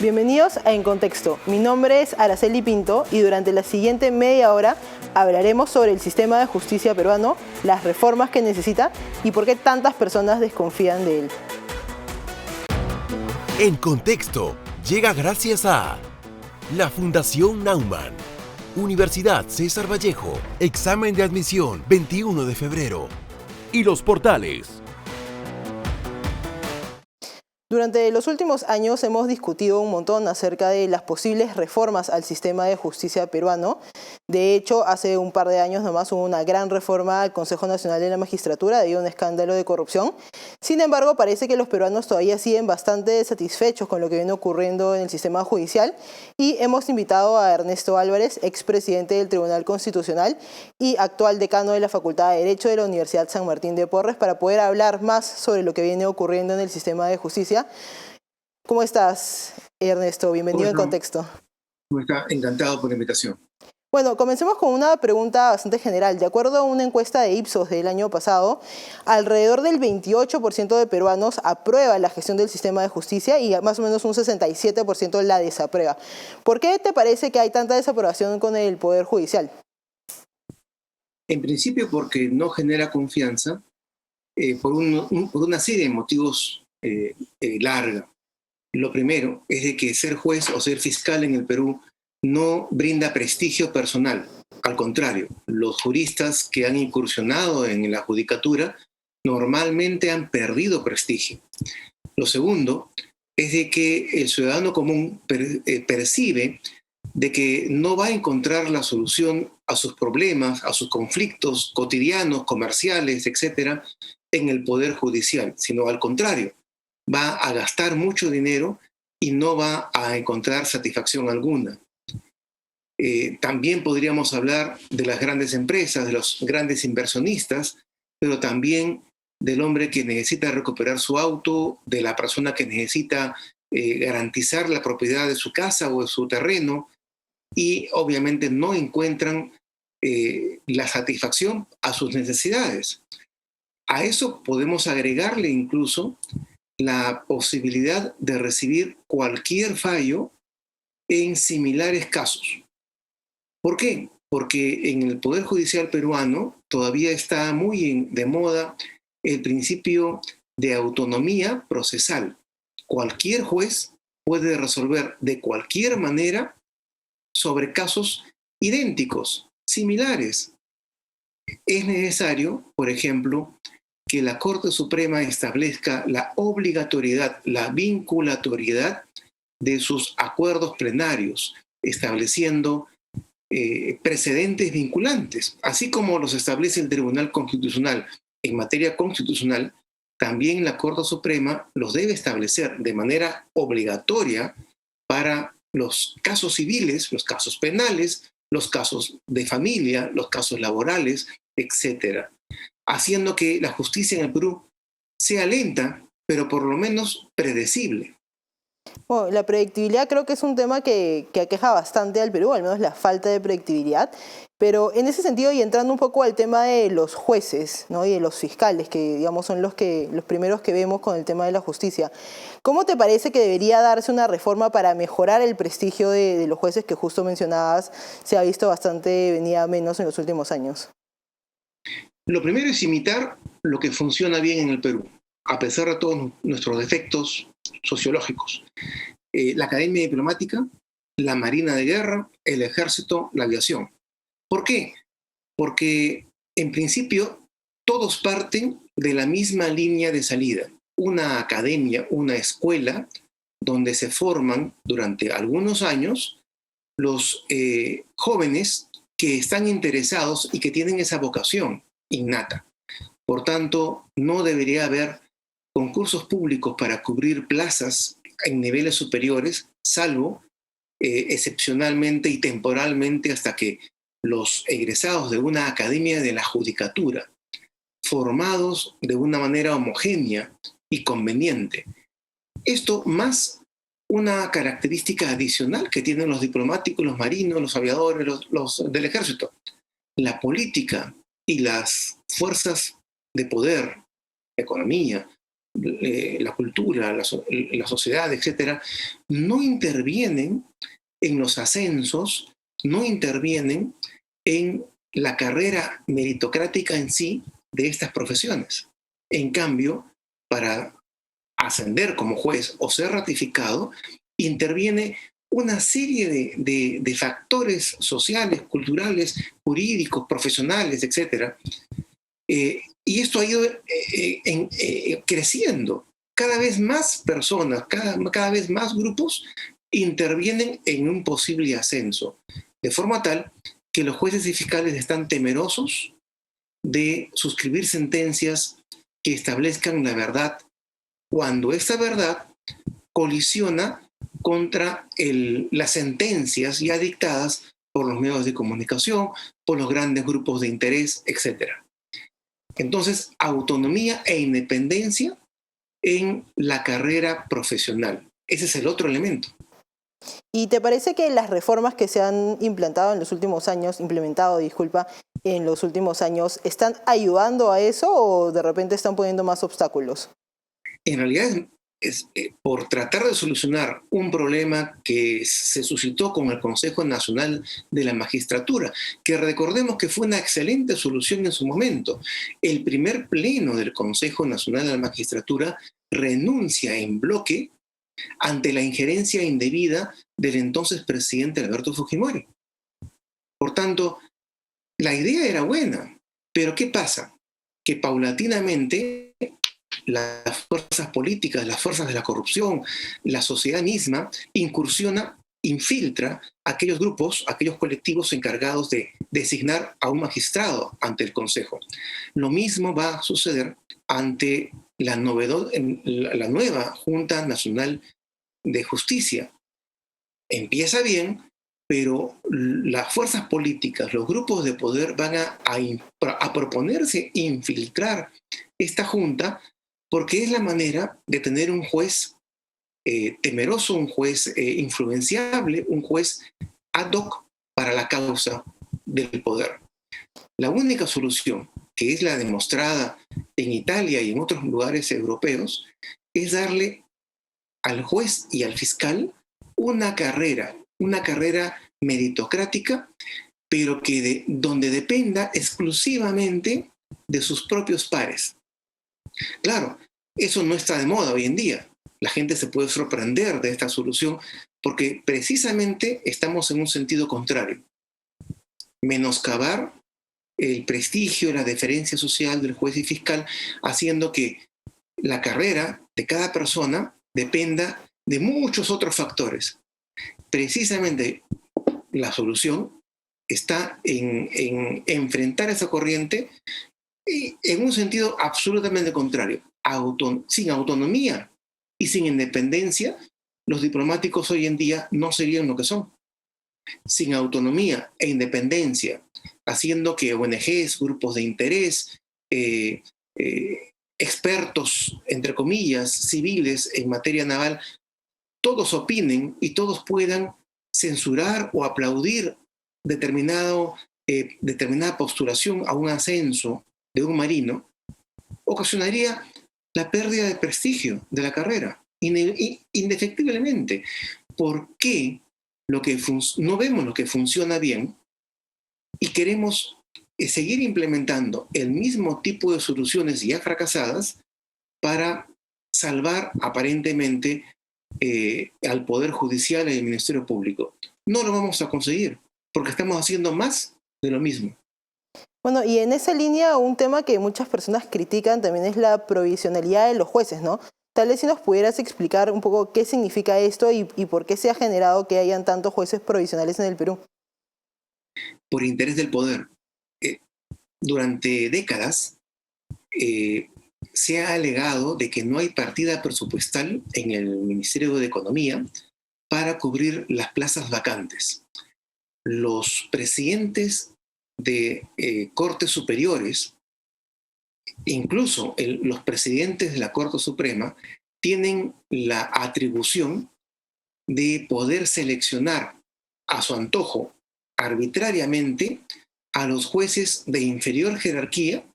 Bienvenidos a En Contexto. Mi nombre es Araceli Pinto y durante la siguiente media hora hablaremos sobre el sistema de justicia peruano, las reformas que necesita y por qué tantas personas desconfían de él. En Contexto llega gracias a la Fundación Naumann, Universidad César Vallejo, examen de admisión 21 de febrero y los portales. Durante los últimos años hemos discutido un montón acerca de las posibles reformas al sistema de justicia peruano. De hecho, hace un par de años nomás hubo una gran reforma al Consejo Nacional de la Magistratura debido a un escándalo de corrupción. Sin embargo, parece que los peruanos todavía siguen bastante satisfechos con lo que viene ocurriendo en el sistema judicial y hemos invitado a Ernesto Álvarez, expresidente del Tribunal Constitucional y actual decano de la Facultad de Derecho de la Universidad San Martín de Porres, para poder hablar más sobre lo que viene ocurriendo en el sistema de justicia. ¿Cómo estás, Ernesto? Bienvenido en Contexto. ¿Cómo está? Encantado por la invitación. Bueno, comencemos con una pregunta bastante general. De acuerdo a una encuesta de Ipsos del año pasado, alrededor del 28% de peruanos aprueba la gestión del sistema de justicia y más o menos un 67% la desaprueba. ¿Por qué te parece que hay tanta desaprobación con el Poder Judicial? En principio porque no genera confianza por una serie de motivos larga. Lo primero es de que ser juez o ser fiscal en el Perú no brinda prestigio personal. Al contrario, los juristas que han incursionado en la judicatura normalmente han perdido prestigio. Lo segundo es de que el ciudadano común percibe de que no va a encontrar la solución a sus problemas, a sus conflictos cotidianos, comerciales, etcétera, en el Poder Judicial, sino al contrario, va a gastar mucho dinero y no va a encontrar satisfacción alguna. También podríamos hablar de las grandes empresas, de los grandes inversionistas, pero también del hombre que necesita recuperar su auto, de la persona que necesita garantizar la propiedad de su casa o de su terreno, y obviamente no encuentran la satisfacción a sus necesidades. A eso podemos agregarle incluso la posibilidad de recibir cualquier fallo en similares casos. ¿Por qué? Porque en el Poder Judicial peruano todavía está muy de moda el principio de autonomía procesal. Cualquier juez puede resolver de cualquier manera sobre casos idénticos, similares. Es necesario, por ejemplo, que la Corte Suprema establezca la obligatoriedad, la vinculatoriedad de sus acuerdos plenarios, estableciendo precedentes vinculantes, así como los establece el Tribunal Constitucional en materia constitucional. También la Corte Suprema los debe establecer de manera obligatoria para los casos civiles, los casos penales, los casos de familia, los casos laborales, etcétera, haciendo que la justicia en el Perú sea lenta, pero por lo menos predecible. Bueno, la predictibilidad creo que es un tema que aqueja bastante al Perú, al menos la falta de predictibilidad. Pero en ese sentido, y entrando un poco al tema de los jueces, ¿no?, y de los fiscales, que digamos son los primeros que vemos con el tema de la justicia, ¿cómo te parece que debería darse una reforma para mejorar el prestigio de los jueces que justo mencionabas? Se ha visto bastante venida menos en los últimos años. Lo primero es imitar lo que funciona bien en el Perú, a pesar de todos nuestros defectos sociológicos. La Academia Diplomática, la Marina de Guerra, el Ejército, la aviación. ¿Por qué? Porque en principio todos parten de la misma línea de salida. Una academia, una escuela donde se forman durante algunos años los jóvenes que están interesados y que tienen esa vocación innata. Por tanto, no debería haber concursos públicos para cubrir plazas en niveles superiores, salvo excepcionalmente y temporalmente hasta que los egresados de una academia de la judicatura, formados de una manera homogénea y conveniente. Esto más una característica adicional que tienen los diplomáticos, los marinos, los aviadores, los del ejército. La política y las fuerzas de poder, economía, la cultura, la sociedad, etcétera, no intervienen en los ascensos, no intervienen en la carrera meritocrática en sí de estas profesiones. En cambio, para ascender como juez o ser ratificado, interviene una serie de factores sociales, culturales, jurídicos, profesionales, etcétera. Y esto ha ido creciendo. Cada vez más personas, cada vez más grupos intervienen en un posible ascenso, de forma tal que los jueces y fiscales están temerosos de suscribir sentencias que establezcan la verdad cuando esta verdad colisiona contra las sentencias ya dictadas por los medios de comunicación, por los grandes grupos de interés, etc. Entonces, autonomía e independencia en la carrera profesional. Ese es el otro elemento. ¿Y te parece que las reformas que se han implementado en los últimos años, en los últimos años, están ayudando a eso o de repente están poniendo más obstáculos? En realidad es por tratar de solucionar un problema que se suscitó con el Consejo Nacional de la Magistratura, que recordemos que fue una excelente solución en su momento. El primer pleno del Consejo Nacional de la Magistratura renuncia en bloque ante la injerencia indebida del entonces presidente Alberto Fujimori. Por tanto, la idea era buena, pero ¿qué pasa? Que paulatinamente las fuerzas políticas, las fuerzas de la corrupción, la sociedad misma incursiona, infiltra a aquellos grupos, a aquellos colectivos encargados de designar a un magistrado ante el Consejo. Lo mismo va a suceder ante la nueva Junta Nacional de Justicia. Empieza bien, pero las fuerzas políticas, los grupos de poder van a proponerse infiltrar esta junta porque es la manera de tener un juez temeroso, un juez influenciable, un juez ad hoc para la causa del poder. La única solución, que es la demostrada en Italia y en otros lugares europeos, es darle al juez y al fiscal una carrera meritocrática, pero que donde dependa exclusivamente de sus propios pares. Claro, eso no está de moda hoy en día. La gente se puede sorprender de esta solución porque precisamente estamos en un sentido contrario. Menoscabar el prestigio, la deferencia social del juez y fiscal, haciendo que la carrera de cada persona dependa de muchos otros factores. Precisamente la solución está en enfrentar esa corriente y en un sentido absolutamente contrario. Sin autonomía y sin independencia, los diplomáticos hoy en día no serían lo que son. Sin autonomía e independencia, haciendo que ONGs, grupos de interés, expertos, entre comillas, civiles en materia naval, todos opinen y todos puedan censurar o aplaudir determinada postulación a un ascenso de un marino, ocasionaría la pérdida de prestigio de la carrera, indefectiblemente. ¿Por qué no vemos lo que funciona bien y queremos seguir implementando el mismo tipo de soluciones ya fracasadas para salvar aparentemente al Poder Judicial y al Ministerio Público? No lo vamos a conseguir porque estamos haciendo más de lo mismo. Bueno, y en esa línea un tema que muchas personas critican también es la provisionalidad de los jueces, ¿no? Tal vez si nos pudieras explicar un poco qué significa esto y por qué se ha generado que hayan tantos jueces provisionales en el Perú. Por interés del poder. Durante décadas se ha alegado de que no hay partida presupuestal en el Ministerio de Economía para cubrir las plazas vacantes. Los presidentes de cortes superiores, incluso los presidentes de la Corte Suprema, tienen la atribución de poder seleccionar a su antojo arbitrariamente a los jueces de inferior jerarquía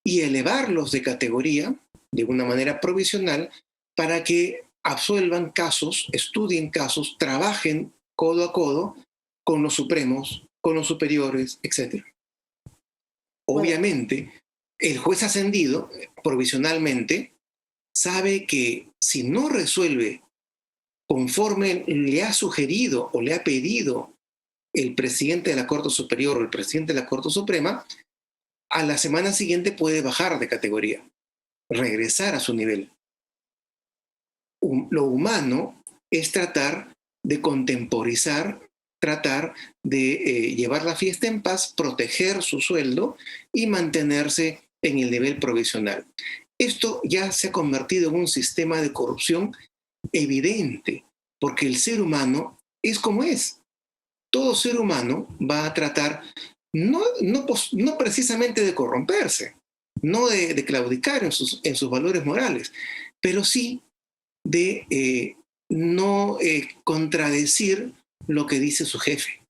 y elevarlos de categoría de una manera provisional para que absuelvan casos, estudien casos, trabajen codo a codo con los supremos, con los superiores, etc. Obviamente, el juez ascendido, provisionalmente, sabe que si no resuelve conforme le ha sugerido o le ha pedido el presidente de la Corte Superior o el presidente de la Corte Suprema, a la semana siguiente puede bajar de categoría, regresar a su nivel. Lo humano es tratar de contemporizar, tratar de llevar la fiesta en paz, proteger su sueldo y mantenerse en el nivel provisional. Esto ya se ha convertido en un sistema de corrupción evidente, porque el ser humano es como es. Todo ser humano va a tratar no precisamente de corromperse, no de claudicar en sus valores morales, pero sí de no contradecir lo que dice su jefe.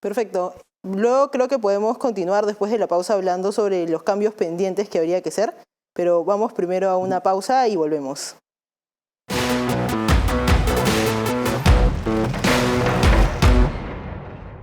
Perfecto. Luego creo que podemos continuar después de la pausa hablando sobre los cambios pendientes que habría que hacer, pero vamos primero a una pausa y volvemos.